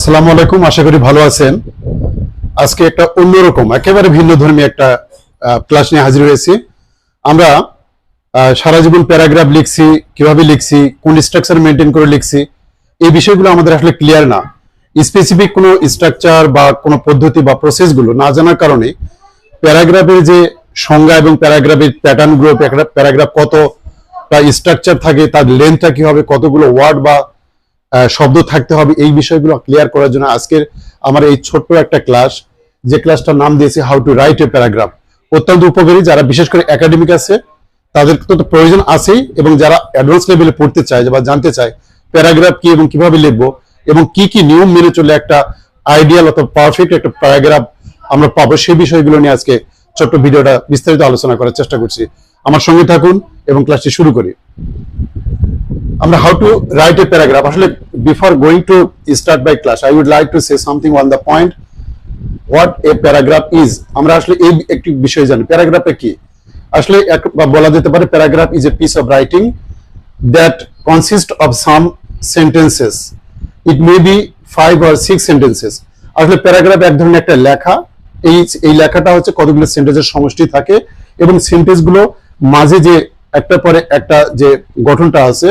আসসালামু আলাইকুম, আশা করি ভালো আছেন। আজকে একটা অন্যরকম একেবারে ভিন্ন ধর্মী একটা ক্লাস নিয়ে হাজির হয়েছি। আমরা সারা জীবন প্যারাগ্রাফ লিখছি, কিভাবে লিখছি, কোন স্ট্রাকচার মেনটেন করে লিখছি, এই বিষয়গুলো আমাদের আসলে ক্লিয়ার না। স্পেসিফিক কোনো স্ট্রাকচার বা কোনো পদ্ধতি বা প্রসেসগুলো না জানার কারণে প্যারাগ্রাফের যে সংজ্ঞা এবং প্যারাগ্রাফের প্যাটার্ন গুলো, প্যারাগ্রাফ কত স্ট্রাকচার থাকে, তার লেন্থটা কি হবে, কতগুলো ওয়ার্ড বা শব্দ থাকতে হবে, এই বিষয়গুলো ক্লিয়ার করার জন্য আজকের আমার এই ছোট্ট একটা ক্লাস, যে ক্লাসটার নাম দিয়েছি how to write a paragraph. অত্যন্ত উপকারী, যারা বিশেষ করে একাডেমিক আছে তাদের তো প্রয়োজন আছেই, এবং যারা অ্যাডভান্স লেভেলে পড়তে চায় বা জানতে চায় প্যারাগ্রাফ কি এবং কিভাবে লিখবো এবং কি কি নিয়ম মেনে চলে একটা আইডিয়াল অথবা পারফেক্ট একটা প্যারাগ্রাফ আমরা পাবো, সেই বিষয়গুলো নিয়ে আজকে ছোট্ট ভিডিওটা বিস্তারিত আলোচনা করার চেষ্টা করছি। আমার সঙ্গে থাকুন এবং ক্লাসটি শুরু করি। আমরা how to write a paragraph, আসলে before going to start by class I would like to say something on the point what a paragraph is. আমরা আসলে এই একটি বিষয় জানি, প্যারাগ্রাফে কি আসলে বলা যেতে পারে paragraph is a piece of writing that consist of some sentences, it may be 5 or 6 sentences. আসলে প্যারাগ্রাফ এক ধরনের একটা লেখা, এই লেখাটা হচ্ছে কতগুলো সেন্টেন্সের সমষ্টি থাকে, এবং সেন্টেন্স গুলো মাঝে যে একটা পরে একটা যে গঠনটা আছে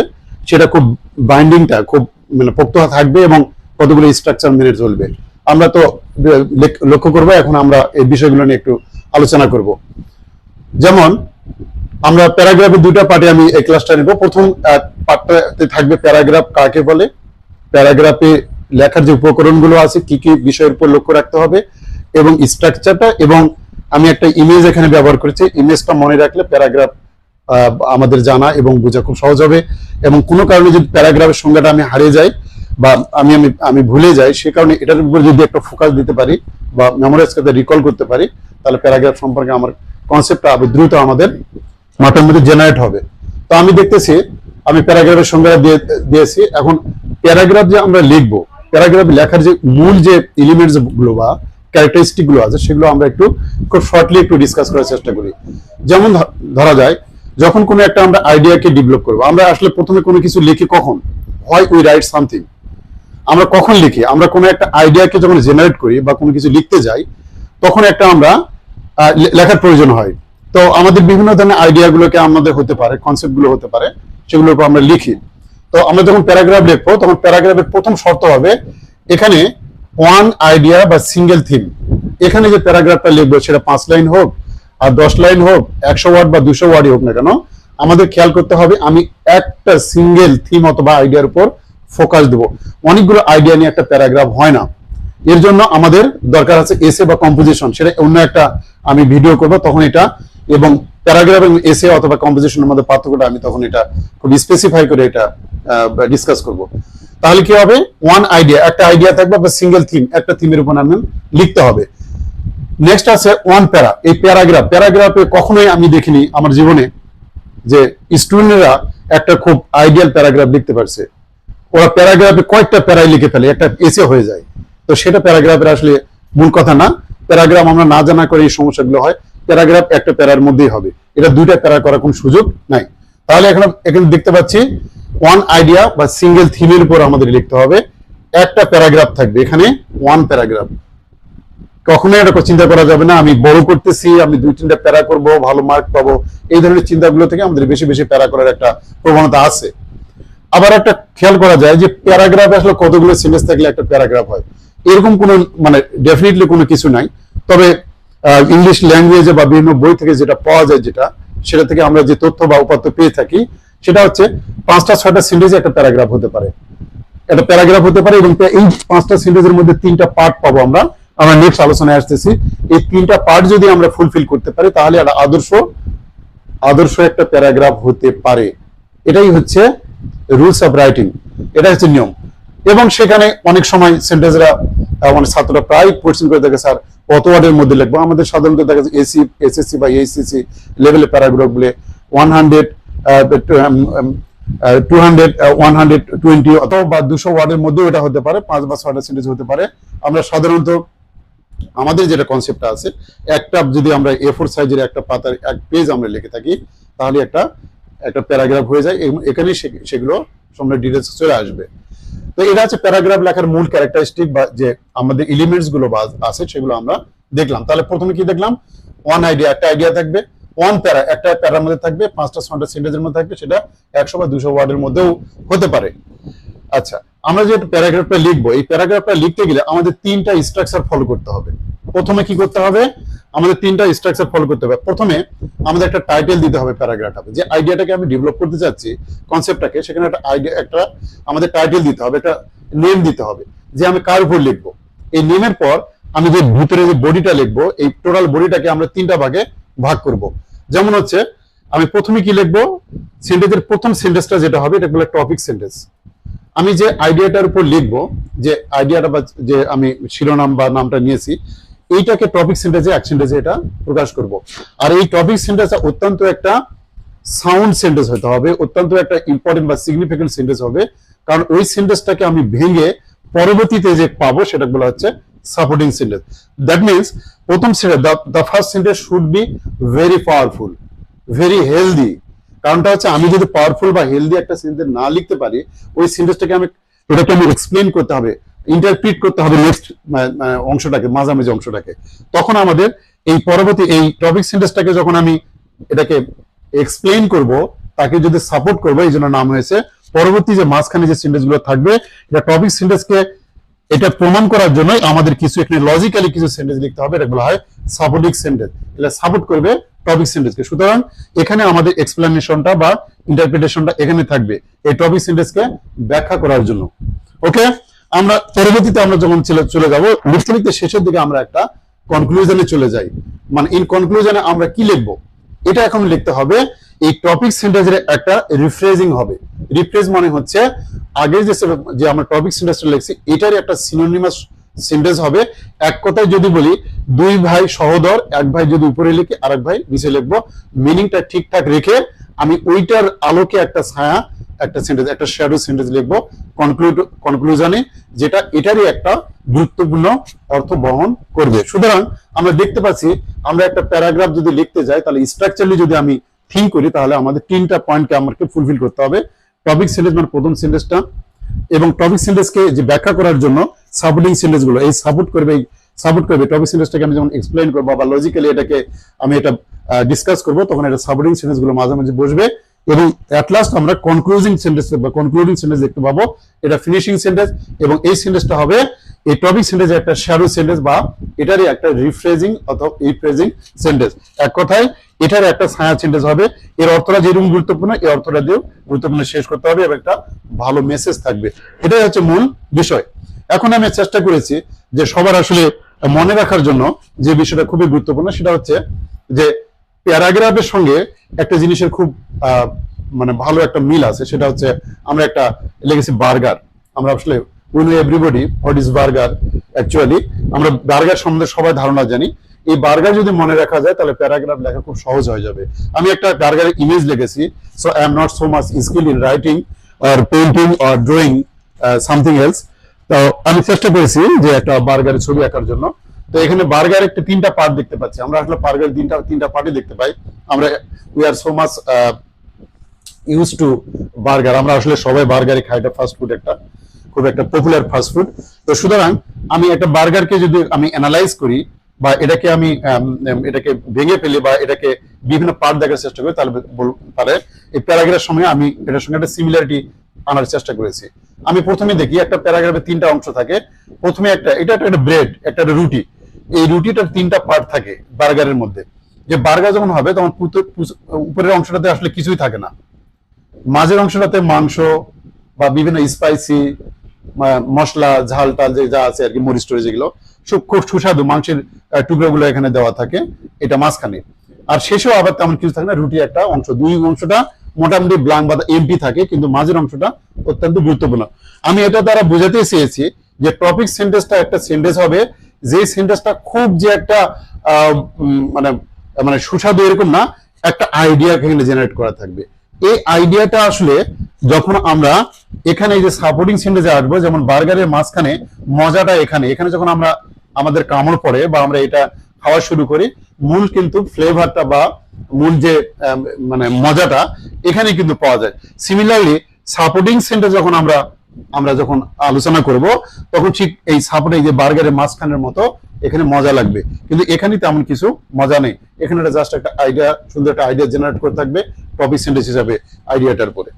সেটা খুব বাইন্ডিংটা খুব মানে পোক্ত থাকবে এবং কতগুলো স্ট্রাকচার মেনে চলবে। আমরা তো লক্ষ্য করবো, এখন আমরা এই বিষয়গুলো নিয়ে একটু আলোচনা করব। যেমন আমরা প্যারাগ্রাফের দুইটা পার্টে আমি এই ক্লাসটা নেব। প্রথম পার্টটাতে থাকবে প্যারাগ্রাফ কাকে বলে, প্যারাগ্রাফে লেখার যে উপকরণগুলো আছে, কি কি বিষয়ের উপর লক্ষ্য রাখতে হবে, এবং স্ট্রাকচারটা, এবং আমি একটা ইমেজ এখানে ব্যবহার করেছি। ইমেজটা মনে রাখলে প্যারাগ্রাফ আমাদের জানা এবং বোঝা খুব সহজ হবে। এবং কোনো কারণে যদি প্যারাগ্রাফের সংজ্ঞাটা আমি হারিয়ে যাই বা আমি আমি আমি ভুলে যাই, সে কারণে এটার উপর যদি একটা ফোকাস দিতে পারি বা মেমোরাইজ করতে রিকল করতে পারি, তাহলে প্যারাগ্রাফ সম্পর্কে আমার কনসেপ্টটা আরো দ্রুত আমাদের মাথার মধ্যে জেনারেট হবে। তো আমি দেখতেছি আমি প্যারাগ্রাফের সংজ্ঞাটা দিয়েছি। এখন প্যারাগ্রাফ যে আমরা লিখবো, প্যারাগ্রাফ লেখার যে মূল যে এলিমেন্টস গুলো বা ক্যারেক্টারিস্টিক গুলো আছে, সেগুলো আমরা একটু খুব শর্টলি একটু ডিসকাস করার চেষ্টা করি। যেমন ধরা যায়, যখন কোনো একটা আমরা আইডিয়াকে ডেভেলপ করবো, আমরা আসলে প্রথমে কোনো কিছু লিখি কখন, হয় উই রাইট সামথিং। আমরা কখন লিখি, আমরা কোনো একটা আইডিয়াকে যখন জেনারেট করি বা কোনো কিছু লিখতে যাই, তখন একটা আমরা লেখার প্রয়োজন হয়। তো আমাদের বিভিন্ন ধরনের আইডিয়াগুলোকে আমাদের হতে পারে, কনসেপ্ট গুলো হতে পারে, সেগুলোর উপর আমরা লিখি। তো আমরা যখন প্যারাগ্রাফ লিখবো, তখন প্যারাগ্রাফের প্রথম শর্ত হবে এখানে ওয়ান আইডিয়া বা সিঙ্গেল থিম। এখানে যে প্যারাগ্রাফটা লিখবো সেটা 5 লাইন হোক আর 10 লাইন হোক, 100 ওয়ার্ড বা 200 ওয়ার্ডই হোক না কেন, আমাদের খেয়াল করতে হবে আমি একটা সিঙ্গেল থিম অথবা আইডিয়ার উপর ফোকাস দেবো। অনেকগুলো আইডিয়া নিয়ে একটা প্যারাগ্রাফ হয় না। এর জন্য আমাদের দরকার আছে এসে বা কম্পোজিশন, সেটা অন্য একটা আমি ভিডিও করব তখন এটা, এবং প্যারাগ্রাফ এবং এসে অথবা কম্পোজিশনের মধ্যে পার্থক্যটা আমি তখন এটা খুব স্পেসিফাই করে এটা ডিসকাস করব। তাহলে কি হবে, ওয়ান আইডিয়া, একটা আইডিয়া থাকবে বা সিঙ্গেল থিম, একটা থিমের উপর আমি লিখতে হবে। নেক্সট আছে ওয়ান প্যারা। এই প্যারাগ্রাফে কখনোই আমি দেখিনি আমার জীবনে যে স্টুডেন্টরা একটা খুব আইডিয়াল প্যারাগ্রাফ লিখতে পারছে। ওরা প্যারাগ্রাফে কয়েকটা প্যারাই লিখে ফেলে, একটা এসে হয়ে যায়। তো সেটা প্যারাগ্রাফের আসলে মূল কথা না। প্যারাগ্রাফ আমরা না জানা করে এই সমস্যাগুলো হয়। প্যারাগ্রাফ একটা প্যারার মধ্যেই হবে, এটা দুইটা প্যারা করার কোনো সুযোগ নাই। তাহলে এখানে দেখতে পাচ্ছি ওয়ান আইডিয়া বা সিঙ্গেল থিমের উপর আমাদের লিখতে হবে, একটা প্যারাগ্রাফ থাকবে এখানে, ওয়ান প্যারাগ্রাফ। কখনোই এটা চিন্তা করা যাবে না আমি বড় করতেছি, আমি 2-3টা প্যারা করব, ভালো মার্ক পাবো, এই ধরনের চিন্তাগুলো থেকে আমাদের বেশি বেশি প্যারা করার একটা প্রবণতা আছে। আবার একটা খেয়াল করা যায় যে প্যারাগ্রাফ আসলে কতগুলো সেন্টেন্স থাকলে একটা প্যারাগ্রাফ হয়, এরকম কোনো মানে ডেফিনেটলি কোনো কিছু নাই। তবে ইংলিশ ল্যাঙ্গুয়েজে বা বিভিন্ন বই থেকে যেটা পাওয়া যায়, সেটা থেকে আমরা যে তথ্য বা উপাত্ত পেয়ে থাকি, সেটা হচ্ছে 5টা-6টা সেন্টেন্সে একটা প্যারাগ্রাফ হতে পারে, একটা প্যারাগ্রাফ হতে পারে। এবং এই 5টা সেন্টেন্সের মধ্যে 3টা পার্ট পাবো আমরা নেক্সট আলোচনায় আসতেছি। এই 3টা পার্ট যদি আমরা ফুলফিল করতে পারি, তাহলে একটা আদর্শ একটা প্যারাগ্রাফ হতে পারে। এটাই হচ্ছে রুলস অফ রাইটিং, এটা হচ্ছে নিয়ম। এবং সেখানে অনেক সময় সেন্টেন্সরা মানে ছাত্ররা প্রায় কোশ্চেন করে থাকে, স্যার কত ওয়ার্ডের মধ্যে লিখবো। আমাদের সাধারণত দেখা যায় এসএসসি বা এইচএসসি লেভেলের প্যারাগ্রাফ গুলো 100, 200, 120 অথবা 200 ওয়ার্ডের মধ্যেও এটা হতে পারে, 5 বা 6টা সেন্টেন্স হতে পারে। আমরা সাধারণত আমাদের যেটা কনসেপ্টটা আছে, একটা যদি আমরা A4 সাইজের একটা পাতার এক পেজ আমরা লিখে থাকি, তাহলে একটা প্যারাগ্রাফ হয়ে যায়। এবং এখানে সেগুলো সামনে ডিটেলস চলে আসবে। তো এটা হচ্ছে প্যারাগ্রাফ লেখার মূল ক্যারেক্টারিস্টিক বা যে আমাদের এলিমেন্টস গুলো আছে সেগুলো আমরা দেখলাম। তাহলে প্রথমে কি দেখলাম, ওয়ান আইডিয়া, একটা আইডিয়া থাকবে, ওয়ান প্যারা, একটা প্যারার মধ্যে থাকবে, 5টা 6টা সেন্টেন্সের মধ্যে থাকবে, সেটা 100 বা 200 ওয়ার্ডের মধ্যেও হতে পারে। আচ্ছা, আমরা যে প্যারাগ্রাফটা লিখবো, এই প্যারাগ্রাফটা লিখতে গেলে আমাদের 3টা স্ট্রাকচার ফলো করতে হবে। প্রথমে কি করতে হবে, আমাদের 3টা স্ট্রাকচার ফলো করতে হবে। প্রথমে আমাদের একটা টাইটেল দিতে হবে প্যারাগ্রাফটাতে, যে আইডিয়াটাকে আমি ডেভেলপ করতে চাচ্ছি, কনসেপ্টটাকে, সেখানে একটা আইডিয়া, একটা আমাদের টাইটেল দিতে হবে, একটা নেম দিতে হবে যে আমি কার উপর লিখবো। এই নেমের পর আমি যে ভিতরে যে বডিটা লিখবো, এই টোটাল বডিটাকে আমরা 3টা ভাগে ভাগ করব। যেমন হচ্ছে আমি প্রথমে কি লিখবো, সেন্টেন্সের প্রথম সেন্টেন্সটা যেটা হবে এটা বলে টপিক সেন্টেন্স। আমি যে আইডিয়াটার উপর লিখবো, যে আইডিয়াটা বা যে আমি শিরোনাম বা নামটা নিয়েছি, এইটাকে টপিক সেন্টেন্সে, এক সেন্টেন্সে এটা প্রকাশ করব। আর এই টপিক সেন্টেন্সটা অত্যন্ত একটা সাউন্ড সেন্টেন্স হতে হবে, অত্যন্ত একটা ইম্পর্টেন্ট বা সিগনিফিকেন্ট সেন্টেন্স হবে, কারণ ওই সেন্টেন্সটাকে আমি ভেঙে পরবর্তীতে যে পাবো সেটা বলা হচ্ছে সাপোর্টিং সেন্টেন্স। দ্যাট মিনস প্রথম sentence, the first sentence should be very powerful, very healthy. কারণটা হচ্ছে আমি যদি পাওয়ারফুল বা হেলদি একটা সেন্টেন্স না লিখতে পারি, ওই সেন্টেন্সটাকে এটাকে আমি এক্সপ্লেন করতে হবে, ইন্টারপ্রিট করতে হবে নেক্সট অংশটাকে, মাঝামাঝি অংশটাকে। তখন আমাদের এই পরবর্তী এই টপিক সেন্টেন্সটাকে যখন আমি এটাকে এক্সপ্লেন করব, তাকে যদি সাপোর্ট করবো, এই জন্য নাম হয়েছে। পরবর্তী যে মাঝখানে যে সেন্টেন্স গুলো থাকবে, এটা টপিক সেন্টেন্সকে এটা প্রমাণ করার জন্য আমাদের কিছু এখানে লজিক্যালি কিছু সেন্টেন্স লিখতে হবে, এটা বলা হয় সাপোর্টিং সেন্টেন্স। এটা সাপোর্ট করবে টপিক সেন্টেন্সকে। সুতরাং এখানে আমাদের এক্সপ্লেনেশনটা বা ইন্টারপ্রিটেশনটা এখানে থাকবে এই টপিক সেন্টেন্সকে ব্যাখ্যা করার জন্য। ওকে, আমরা পরবর্তীতে আমরা যখন চলে যাব লিখতে লিখতে শেষের দিকে আমরা একটা কনক্লুশনে চলে যাই। মানে ইন কনক্লুশনে আমরা কি লিখবো, এটা এখন লিখতে হবে। এই টপিক সেন্টেন্সের একটা রিফ্রেজিং হবে। রিফ্রেজ মানে হচ্ছে আগে যে আমরা টপিক সেন্টেন্সটা লিখছি এটারই একটা সিনোনিমাস সেন্টেন্স হবে। এক কথায় যদি বলি, দুই ভাই সহোদর, এক ভাই যদি উপরে লিখে আর এক ভাই নিচে লিখবো, মিনিংটা ঠিকঠাক রেখে আমি ওইটার আলোকে একটা ছায়া, একটা সেন্টেন্স, একটা শ্যাডো সেন্টেন্স লিখবো কনক্লুশনে, যেটা এটারই একটা গুরুত্বপূর্ণ অর্থ বহন করবে। সুতরাং আমরা দেখতে পাচ্ছি, আমরা একটা প্যারাগ্রাফ যদি লিখতে যাই, তাহলে স্ট্রাকচারালি যদি আমি থিঙ্ক করি, তাহলে আমাদের 3টা পয়েন্টকে আমাকে ফুলফিল করতে হবে। টপিক সেন্টেন্স মানে প্রথম সেন্টেন্সটা, এবং টপিক সেন্টেন্সকে যে ব্যাখ্যা করার জন্য সাপোর্টিং সেন্টেন্স গুলো এই সাপোর্ট করবে টপিক সেন্টেন্সটাকে আমি যখন এক্সপ্লেইন করবো বা লজিক্যালি এটাকে আমি এটা ডিসকাস করবো, তখন এটা সাপোর্টিং সেন্টেন্স গুলো মাঝামাঝি বসবে, এবং অ্যাট লাস্ট আমরা কনক্লুডিং সেন্টেন্স বা কনক্লুডিং সেন্টেন্স দেখতে পাবো, এটা ফিনিশিং সেন্টেন্স। এবং এই সেন্টেন্সটা হবে এই টপিক সেন্টেন্সের একটা শ্যাডো সেন্টেন্স বা এটারই একটা রিফ্রেজিং অথবা রিফ্রেজিং সেন্টেন্স। এক কথায় এটার একটা ছায়া সেন্টেন্স হবে। এর অর্থটা যেরকম গুরুত্বপূর্ণ, এই অর্থটা দিয়েও গুরুত্বপূর্ণ শেষ করতে হবে, এবং একটা ভালো মেসেজ থাকবে। এটাই হচ্ছে মূল বিষয়। এখন আমি চেষ্টা করেছি যে সবার আসলে মনে রাখার জন্য যে বিষয়টা খুবই গুরুত্বপূর্ণ, সেটা হচ্ছে যে প্যারাগ্রাফের সঙ্গে একটা জিনিসের খুব মানে ভালো একটা মিল আছে। সেটা হচ্ছে আমরা একটা লিখেছি বার্গার। আমরা আসলে we know everybody what is burger. Actually আমরা বার্গার সম্বন্ধে সবাই ধারণা জানি। এই বার্গার যদি মনে রাখা যায়, তাহলে প্যারাগ্রাফ লেখা খুব সহজ হয়ে যাবে। আমি একটা বার্গারের ইমেজ লিখেছি, so I am not so much skill in writing or painting or drawing something else. তো আমি চেষ্টা করেছি যে একটা বার্গারের ছবি আঁকার জন্য। তো এখানে বার্গার একটা 3টা পার্ট দেখতে পাচ্ছি। আমরা আসলে বার্গার 3টা পার্টই দেখতে পাই। আমরা we are so much use to burger. আমরা আসলে সবাই বার্গারই খাই, এটা ফাস্ট ফুড, একটা খুব একটা পপুলার ফাস্ট ফুড। তো সুতরাং আমি একটা বার্গারকে যদি আমি অ্যানালাইজ করি বা এটাকে আমি এটাকে ভেঙে ফেলি বা এটাকে বিভিন্ন পার্ট দেখার চেষ্টা করি, তাহলে এই প্যারাগ্রাফের সময় আমি এটার সঙ্গে একটা সিমিলারিটি আনার চেষ্টা করেছি। আমি প্রথমে দেখি একটা প্যারাগ্রাফে 3টা অংশ থাকে। প্রথমে এটা একটা ব্রেড, একটা রুটি। এই রুটিটার 3টা পার্ট থাকে বার্গারের মধ্যে। যে বার্গার যখন হবে, তখন উপরের অংশটাতে আসলে কিছুই থাকে না, মাঝের অংশটাতে মাংস বা বিভিন্ন স্পাইসি মশলা, ঝাল টাল যে যা আছে আর কি, মরিচ টরিচ, যেগুলো খুব সুস্বাদু মাংসের টুকরোগুলো এখানে দেওয়া থাকে, এটা মাঝখানে। আর শেষেও আবার তেমন কিছু থাকে না, রুটি একটা অংশ। দুই অংশটা মোটামুটি ব্লাঙ্ক বা এমপি থাকে, কিন্তু মাঝের অংশটা অত্যন্ত গুরুত্বপূর্ণ। আমি এটা দ্বারা বোঝাতে চেয়েছি যে টপিক সেন্টেন্সটা একটা সেন্টেন্স হবে, যে সেন্টেন্সটা খুব যে একটা মানে মানে সুস্বাদু এরকম না, একটা আইডিয়া এখানে জেনারেট করা থাকবে। এই আইডিয়াটা আসলে যখন আমরা এখানে এই যে সাপোর্টিং সেন্টেন্সে আসবো, যেমন বার্গারের মাঝখানে মজাটা এখানে যখন আমরা আমাদের কামড় পড়ে বা আমরা এটা খাওয়া শুরু করি, মূল কিন্তু ফ্লেভারটা বা মূল যে মানে মজাটা এখানে কিন্তু পাওয়া যায়। সিমিলারলি সাপোর্টিং সেন্টেন্স যখন আমরা যখন আলোচনা করব তখন ঠিক এই সাপোর্ট এই যে বার্গারের মাঝখানের মতো এখানে মজা লাগবে, কিন্তু এখানে তেমন কিছু মজা নেই। এখানে জাস্ট একটা আইডিয়া, সুন্দর একটা আইডিয়া জেনারেট করে থাকবে টপিক সেন্টেন্স হিসাবে আইডিয়াটার পরে।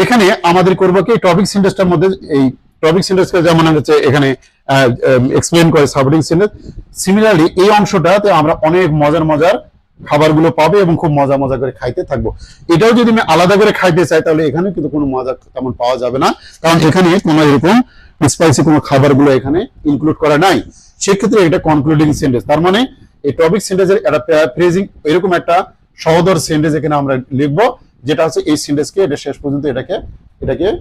এখানে আমাদের করবো কি টপিক সেন্টেন্সটার মধ্যে এই টপিক সেন্টেন্সকে যেমন হচ্ছে এখানে এক্সপ্লেন করে সাপোর্টিং সেন্টেন্স, সিমিলারলি এই অংশটাতে আমরা অনেক মজার মজার খাবারগুলো পাবে এবং খুব মজা মজা করে খাইতে থাকবো। এটাও যদি আমি আলাদা করে খাইতে চাই তাহলে এখানে কিন্তু কোনো মজা তেমন পাওয়া যাবে না, কারণ এখানে কোনো এরকম স্পাইসি কোনো খাবারগুলো এখানে ইনক্লুড করা নাই। সেক্ষেত্রে এটা কনক্লুডিং সেন্টেন্স, তার মানে এই টপিক সেন্টেন্সের একটা ফ্রেজিং এরকম একটা সহদর সেন্টেন্স এখানে আমরা লিখবো, যেটা হচ্ছে এই সেন্টেন্সকে এটা শেষ পর্যন্ত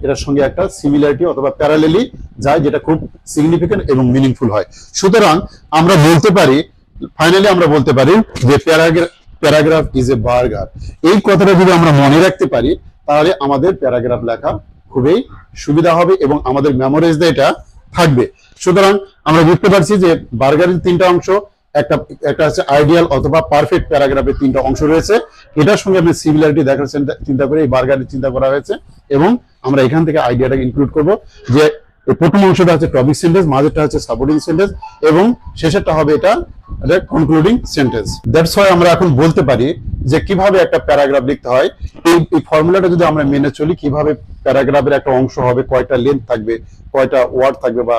এটার সঙ্গে একটা সিমিলারিটি অথবা প্যারালেলি যায়, যেটা খুব সিগনিফিকেন্ট এবং মিনিংফুল হয়। সুতরাং আমরা বলতে পারি, ফাইনালি আমরা বলতে পারি যে প্যারাগ্রাফ ইজ এ বার্গার। এই কথাটা যদি আমরা মনে রাখতে পারি তাহলে আমাদের প্যারাগ্রাফ লেখা খুবই সুবিধা হবে এবং আমাদের মেমোরাইজে এটা থাকবে। সুতরাং আমরা বুঝতে পারছি যে বার্গারের তিনটা অংশ, একটা হচ্ছে আইডিয়াল অথবা পারফেক্ট প্যারাগ্রাফের তিনটা অংশ রয়েছে। এটার সঙ্গে আমি সিমিলারিটি দেখার চিন্তা করে এই বার্গারের চিন্তা করা হয়েছে এবং আমরা এখান থেকে আইডিয়াটাকে ইনক্লুড করব যে প্রথম অংশটা হচ্ছে টপিক সেন্টেন্স, মাঝেরটা হচ্ছে সাপোর্টিং সেন্টেন্স এবং শেষেরটা হবে এটা কনক্লুডিং সেন্টেন্স। দ্যাটস হোয়াই আমরা এখন বলতে পারি যে কিভাবে একটা প্যারাগ্রাফ লিখতে হয়। এই ফর্মুলাটা যদি আমরা মেনে চলি, কিভাবে প্যারাগ্রাফের একটা অংশ হবে, কয়টা লেন্থ থাকবে, কয়টা ওয়ার্ড থাকবে বা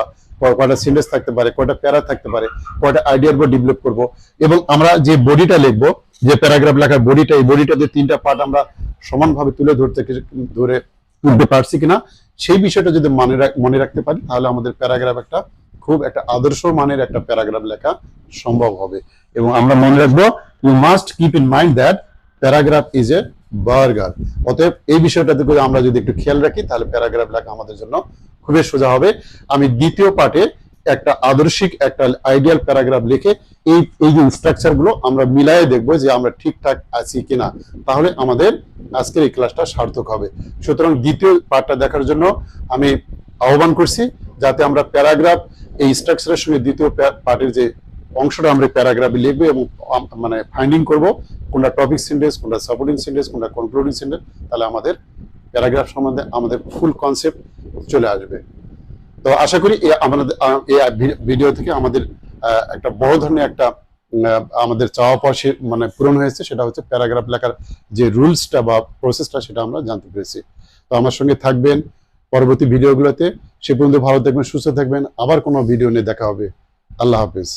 কয়টা সেন্টেন্স থাকতে পারে, কয়টা প্যারা থাকতে পারে, কয়টা আইডিয়ার উপর ডেভেলপ করব, এবং আমরা যে বডিটা লিখবো, যে প্যারাগ্রাফ লেখার বডিটা, এই বডিটাতে তিনটা পার্ট আমরা সমানভাবে তুলে তুলতে পারছি কিনা, সেই বিষয়টা যদি মনে রাখতে পারি তাহলে আমাদের প্যারাগ্রাফ খুব একটা আদর্শ মানের একটা প্যারাগ্রাফ লেখা সম্ভব হবে। এবং আমরা মনে রাখবো, you must keep in mind that paragraph is a burger. অতএব এই বিষয়টাতে আমরা যদি একটু খেয়াল রাখি তাহলে প্যারাগ্রাফ লেখা আমাদের জন্য খুবই সোজা হবে। আমি দ্বিতীয় পার্টে একটা আদর্শিক একটা আইডিয়াল প্যারাগ্রাফ লিখে এই যে স্ট্রাকচার গুলো আমরা মিলায়ে দেখবো যে আমরা ঠিকঠাক আছি কিনা, তাহলে আমাদের আজকের এই ক্লাসটা সার্থক হবে। সুতরাং দ্বিতীয় পার্টটা দেখার জন্য আমি আহ্বান করছি, যাতে আমরা প্যারাগ্রাফ এই স্ট্রাকচারের সঙ্গে দ্বিতীয় পার্টের যে অংশটা আমরা প্যারাগ্রাফে লিখবো এবং মানে ফাইন্ডিং করব কোনটা টপিক সেন্টেন্স, কোনটা সাপোর্টিং সেন্টেন্স, কোনটা কনক্লুডিং সেন্টেন্স, তাহলে আমাদের প্যারাগ্রাফ সম্বন্ধে আমাদের ফুল কনসেপ্ট চলে আসবে। তো আশা করি এই ভিডিও থেকে আমাদের একটা বড় ধরনের একটা আমাদের চাওয়া পাওয়া মানে পূরণ হয়েছে, সেটা হচ্ছে প্যারাগ্রাফ লেখার যে রুলসটা বা প্রসেসটা সেটা আমরা জানতে পেরেছি। তো আমার সঙ্গে থাকবেন পরবর্তী ভিডিওগুলোতে। সে পর্যন্ত ভালো থাকবেন, সুস্থ থাকবেন। আবার কোনো ভিডিও নিয়ে দেখা হবে। আল্লাহ হাফেজ।